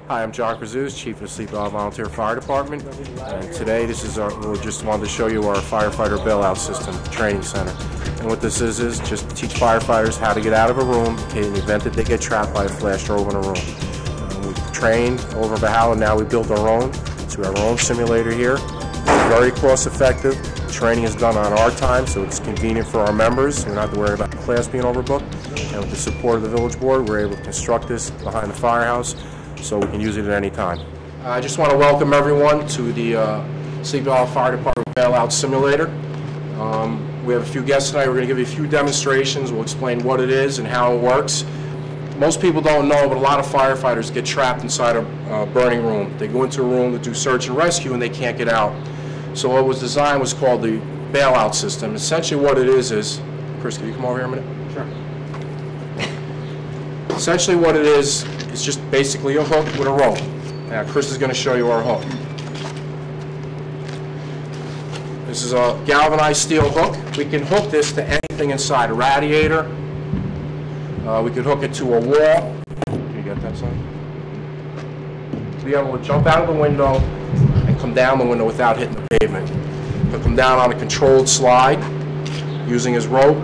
Hi, I'm John Krazus, Chief of the Sleep Valley Volunteer Fire Department, and today we just wanted to show you our firefighter bailout system training center. And what this is just to teach firefighters how to get out of a room in the event that they get trapped by a flash drove in a room. We've trained over in Valhalla, and now we built our own, so we have our own simulator here. It's very cost effective. The training is done on our time, so it's convenient for our members. We don't have to worry about the class being overbooked. And with the support of the village board, we're able to construct this behind the firehouse, so we can use it at any time. I just want to welcome everyone to the Sleep Valley Fire Department Bailout Simulator. We have a few guests tonight. We're going to give you a few demonstrations. We'll explain what it is and how it works. Most people don't know, but a lot of firefighters get trapped inside a burning room. They go into a room to do search and rescue and they can't get out. So what was designed was called the bailout system. Essentially what it is, Chris, can you come over here a minute? Sure. Essentially what it is just basically a hook with a rope. Now Chris is going to show you our hook. This is a galvanized steel hook. We can hook this to anything inside, a radiator. We could hook it to a wall. Can you get that, son? Be able to jump out of the window and come down the window without hitting the pavement. He'll come down on a controlled slide using his rope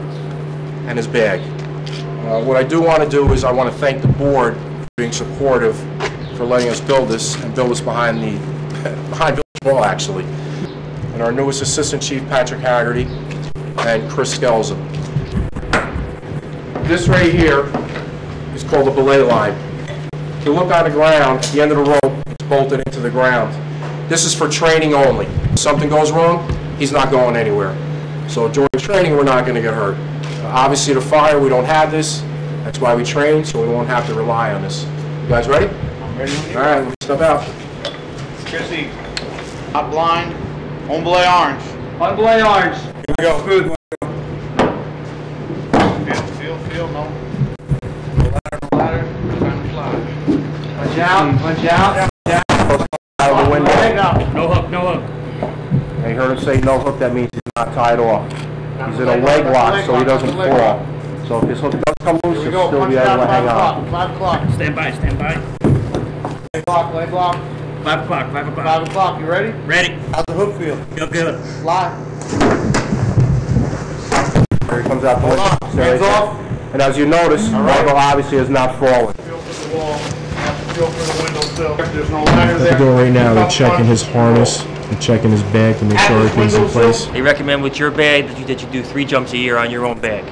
and his bag. What I do want to do is I want to thank the board for being supportive, for letting us build this and build this behind Village Hall, actually. And our newest Assistant Chief, Patrick Haggerty, and Chris Skelza. This right here is called a belay line. If you look on the ground, at the end of the rope, it's bolted into the ground. This is for training only. If something goes wrong, he's not going anywhere. So during training, we're not going to get hurt. Obviously, the fire, we don't have this. That's why we train, so we won't have to rely on this. You guys ready? I'm ready. All right, let's step out. Chrissy, hot blind, on belay orange. On belay orange. Here we go. Good. Feel, no. Ladder, time to fly. Punch out, punch out. Out of the window. No hook, no hook. And you heard him say no hook, that means he's not tied off. He's in a leg lock, so he doesn't fall. So if his hook does come loose, he'll still be able to hang on. 5 o'clock. Stand by, stand by. Leg lock. 5 o'clock, 5 o'clock. 5 o'clock, you ready? Ready. How's the hook feel? Feel good. Fly. Here he comes out the window. Hands off. And as you notice, Michael obviously has not fallen. Feel for the wall. You have to feel for the window still. There's no ladder there. What they're doing right now, they're checking his harness, they're checking his bag to make sure everything's in place. They recommend with your bag that you do 3 jumps a year on your own bag.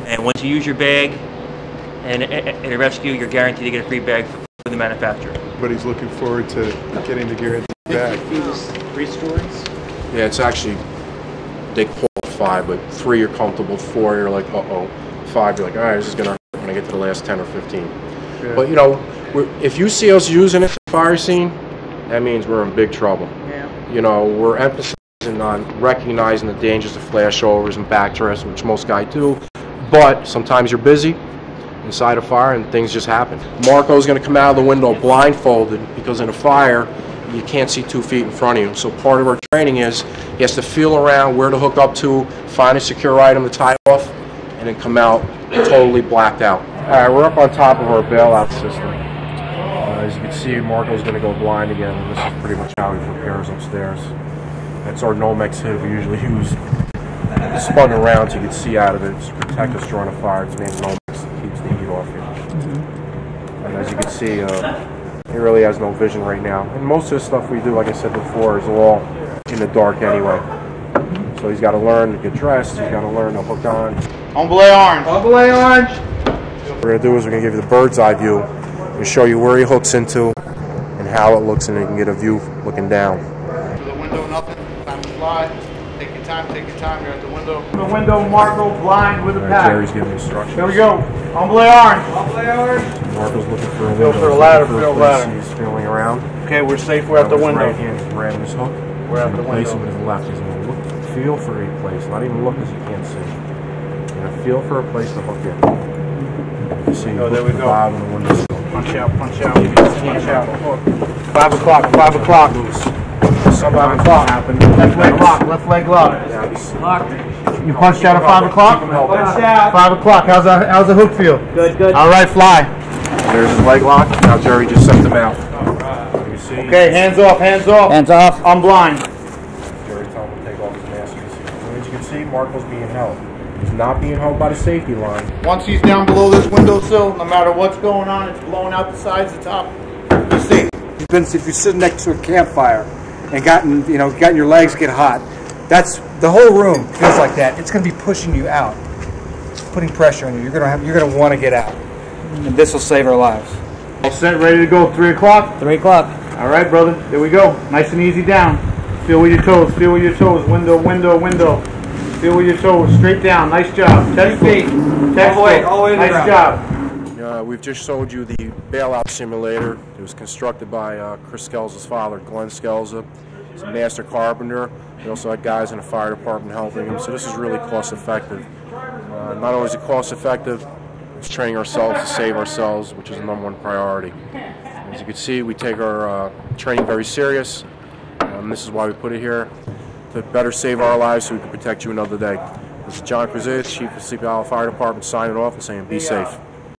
And once you use your bag and a rescue, you're guaranteed to get a free bag from the manufacturer. But he's looking forward to getting the gear in the bag. 3 stories? Yeah, it's actually, they call it 5, but 3 you're comfortable, 4 you're like, uh-oh. 5 you're like, all right, this is going to hurt when I get to the last 10 or 15. Yeah. But you know, if you see us using it at the fire scene, that means we're in big trouble. Yeah. You know, we're emphasizing on recognizing the dangers of flashovers and backdrafts, which most guys do, but sometimes you're busy inside a fire and things just happen. Marco's going to come out of the window blindfolded because in a fire you can't see 2 feet in front of you. So part of our training is he has to feel around where to hook up to, find a secure item to tie off, and then come out totally blacked out. All right, we're up on top of our bailout system. As you can see, Marco's going to go blind again, and this is pretty much how he prepares upstairs. That's our Nomex hood we usually use. It's spun around so you can see out of it to protect us during a fire. It's made of Nomex that keeps the heat off here. And as you can see, he really has no vision right now. And most of the stuff we do, like I said before, is all in the dark anyway. So he's got to learn to get dressed, he's got to learn to hook on. On belay orange. On belay orange. What we're going to do is we're going to give you the bird's eye view and show you where he hooks into and how it looks, and you can get a view looking down. To the window, nothing. Time to fly. Take your time. You're at the window. The window, Marco, blind with a pack. Jerry's giving instructions. Here we go. On belay orange. On belay orange. Marco's looking for a Feel window. for a ladder, feel ladder. He's feeling around. Okay, we're safe. We're at the window. Right hand grabbing his hook. We're at the Place window. him with his left. He's going to look, feel for a place. Not even look as you can't see. You're going to feel for a place to hook in. You see, Oh, there we go. Bottom of the window. Punch out. 5 o'clock. 5 o'clock. Sometimes it happens. Left leg lock. Yeah, he's You punched out at 5 o'clock? Punched out. 5 o'clock. How's the hook feel? Good. All right, fly. There's his leg lock. Now Jerry just sent him out. You see? Okay, hands off, hands off. Hands off. I'm blind. Jerry told him to take off his mask. As you can see, Marco's being held. He's not being held by the safety line. Once he's down below this windowsill, no matter what's going on, it's blowing out the sides, the top. You see. If you're sitting next to a campfire and gotten your legs get hot, that's the whole room feels like that. It's going to be pushing you out, putting pressure on you. You're going to want to get out, and this will save our lives. All set, ready to go. 3 o'clock. 3 o'clock. All right, brother. There we go. Nice and easy down. Feel with your toes. Feel with your toes. Window, window, window. Feel with your toes. Straight down. Nice job. 10 feet. All the way to the Nice ground. job. We've just showed you the bailout simulator. It was constructed by Chris Skelza's father, Glenn Skelza. He's a master carpenter. We also had guys in the fire department helping him, so this is really cost effective. Not only is it cost effective, it's training ourselves to save ourselves, which is the #1 priority. As you can see, we take our training very serious. This is why we put it here, to better save our lives so we can protect you another day. This is John Krasinski, Chief of Sleepy Hollow Fire Department, signing off and saying be safe.